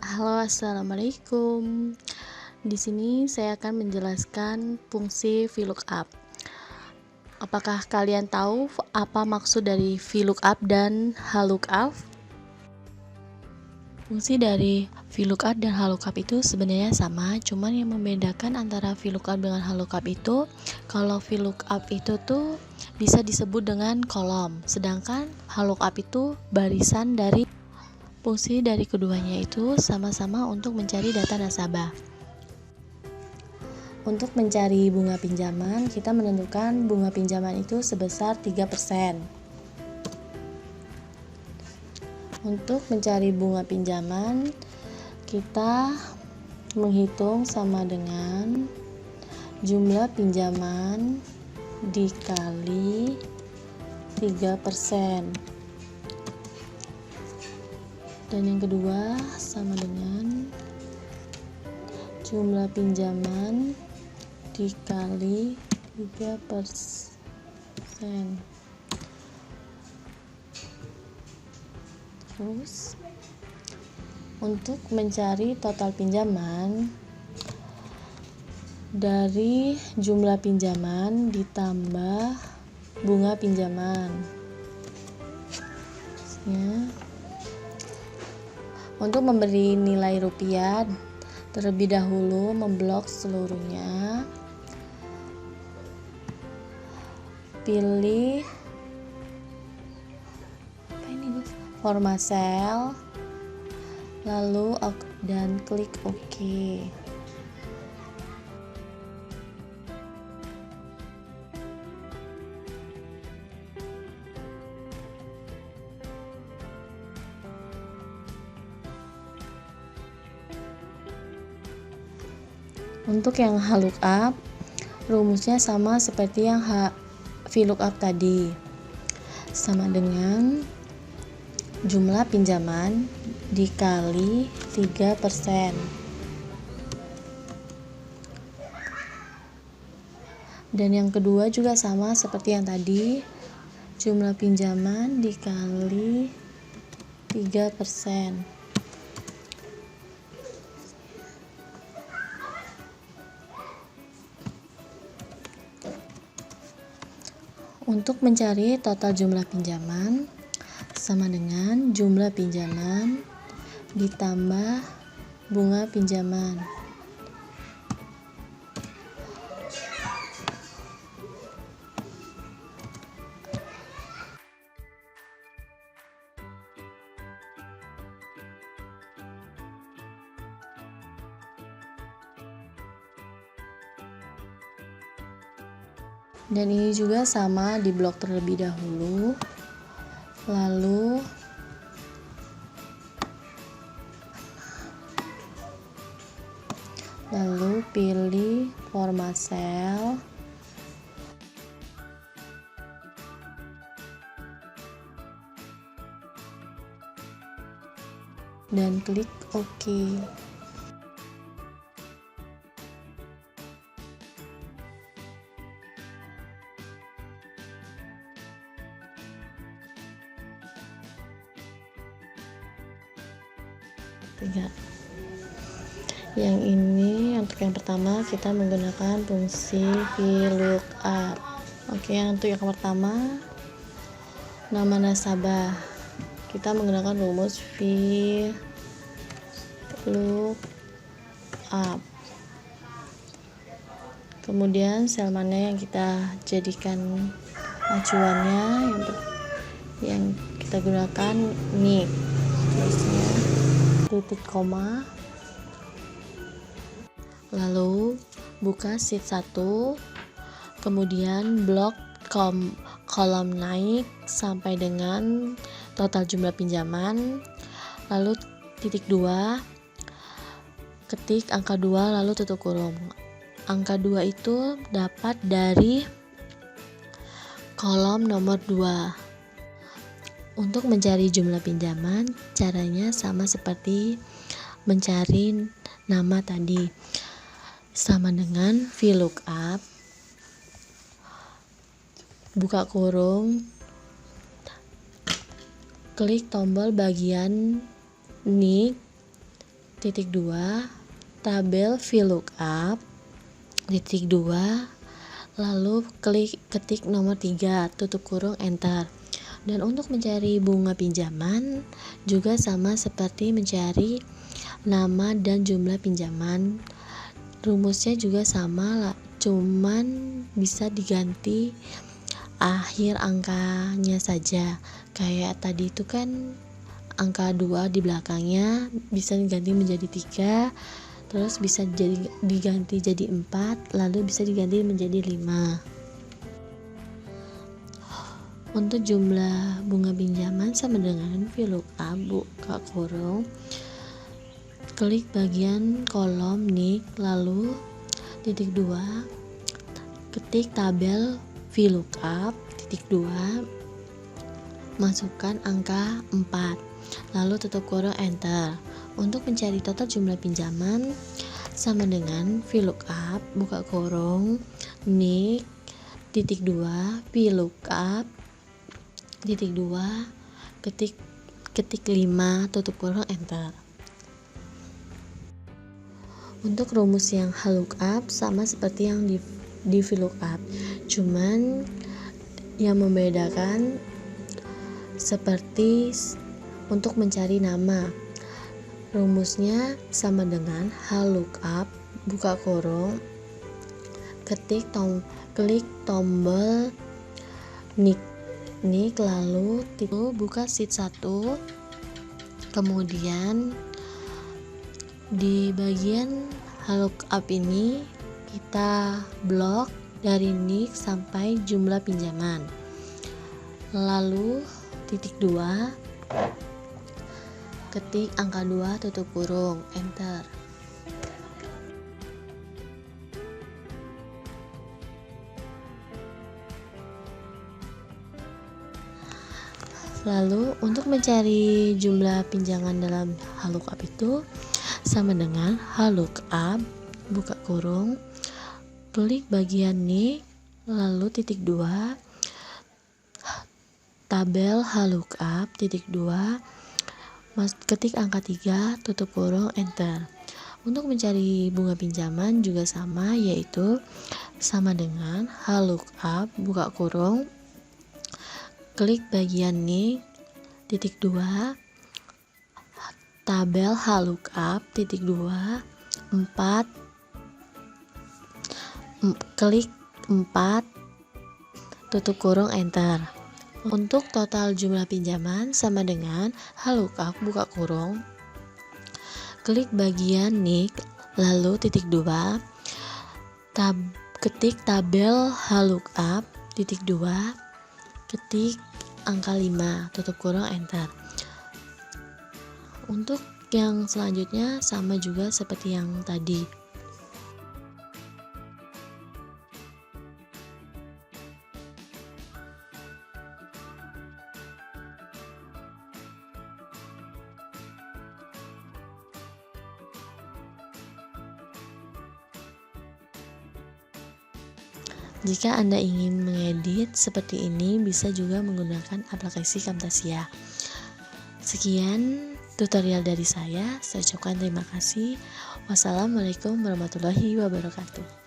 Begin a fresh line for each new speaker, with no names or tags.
Halo, assalamualaikum. Di sini saya akan menjelaskan fungsi VLOOKUP. Apakah kalian tahu apa maksud dari VLOOKUP dan HLOOKUP? Fungsi dari VLOOKUP dan HLOOKUP itu sebenarnya sama, cuman yang membedakan antara VLOOKUP dengan HLOOKUP itu, kalau VLOOKUP itu tuh bisa disebut dengan kolom, sedangkan HLOOKUP itu barisan. Fungsi dari keduanya itu sama-sama untuk mencari data nasabah. Untuk mencari bunga pinjaman, kita menentukan bunga pinjaman itu sebesar 3%. Untuk mencari bunga pinjaman, kita menghitung sama dengan jumlah pinjaman dikali 3%. Dan yang kedua sama dengan jumlah pinjaman dikali 3%. Terus untuk mencari total pinjaman, dari jumlah pinjaman ditambah bunga pinjaman untuk memberi nilai rupiah, terlebih dahulu memblok seluruhnya. Pilih format sel, lalu dan klik OK. Untuk yang HLOOKUP, rumusnya sama seperti yang VLOOKUP tadi, sama dengan jumlah pinjaman dikali 3%. Dan yang kedua juga sama seperti yang tadi, jumlah pinjaman dikali 3%. Untuk mencari total jumlah pinjaman sama dengan jumlah pinjaman ditambah bunga pinjaman. Dan ini juga sama, di blok terlebih dahulu, lalu pilih format sel, dan klik OK. Yang ini untuk yang pertama kita menggunakan fungsi VLOOKUP. Oke, untuk yang pertama nama nasabah, kita menggunakan rumus VLOOKUP. Kemudian sel mana yang kita jadikan acuannya, yang kita gunakan NIK, tulisnya titik koma, lalu buka sheet 1, kemudian blok kolom naik sampai dengan total jumlah pinjaman, lalu titik 2, ketik angka 2 lalu tutup kurung. Angka 2 itu dapat dari kolom nomor 2. Untuk mencari jumlah pinjaman, caranya sama seperti mencari nama tadi, sama dengan VLOOKUP, buka kurung, klik tombol bagian NIK, titik 2 tabel VLOOKUP, titik 2 lalu ketik nomor 3 tutup kurung enter. Dan untuk mencari bunga pinjaman juga sama seperti mencari nama dan jumlah pinjaman, rumusnya juga sama lah, cuman bisa diganti akhir angkanya saja. Kayak tadi itu kan angka 2 di belakangnya bisa diganti menjadi 3, terus bisa diganti jadi 4, lalu bisa diganti menjadi 5. Untuk jumlah bunga pinjaman sama dengan VLOOKUP buka kurung, klik bagian kolom NIK, lalu titik 2 ketik tabel VLOOKUP, titik 2 masukkan angka 4, lalu tutup kurung enter. Untuk mencari total jumlah pinjaman sama dengan VLOOKUP buka kurung NIK titik 2 VLOOKUP titik 2 ketik 5 tutup kurung enter. Untuk rumus yang VLOOKUP sama seperti yang di VLOOKUP, cuman yang membedakan seperti untuk mencari nama, rumusnya sama dengan VLOOKUP buka kurung klik tombol NIK lalu buka sheet 1, kemudian di bagian VLOOKUP ini kita blok dari NIK sampai jumlah pinjaman, lalu titik 2 ketik angka 2 tutup kurung enter. Lalu untuk mencari jumlah pinjaman dalam VLOOKUP itu sama dengan VLOOKUP buka kurung klik bagian NIK lalu titik 2 tabel VLOOKUP titik 2 ketik angka 3 tutup kurung enter. Untuk mencari bunga pinjaman juga sama, yaitu sama dengan VLOOKUP buka kurung klik bagian NIK titik 2 tabel VLOOKUP titik 2 klik 4 tutup kurung enter. Untuk total jumlah pinjaman sama dengan VLOOKUP buka kurung klik bagian NIK lalu titik 2 ketik tabel VLOOKUP titik 2 ketik angka 5 tutup kurung enter. Untuk yang selanjutnya sama juga seperti yang tadi. Jika Anda ingin mengedit seperti ini, bisa juga menggunakan aplikasi Camtasia. Sekian tutorial dari saya ucapkan terima kasih. Wassalamualaikum warahmatullahi wabarakatuh.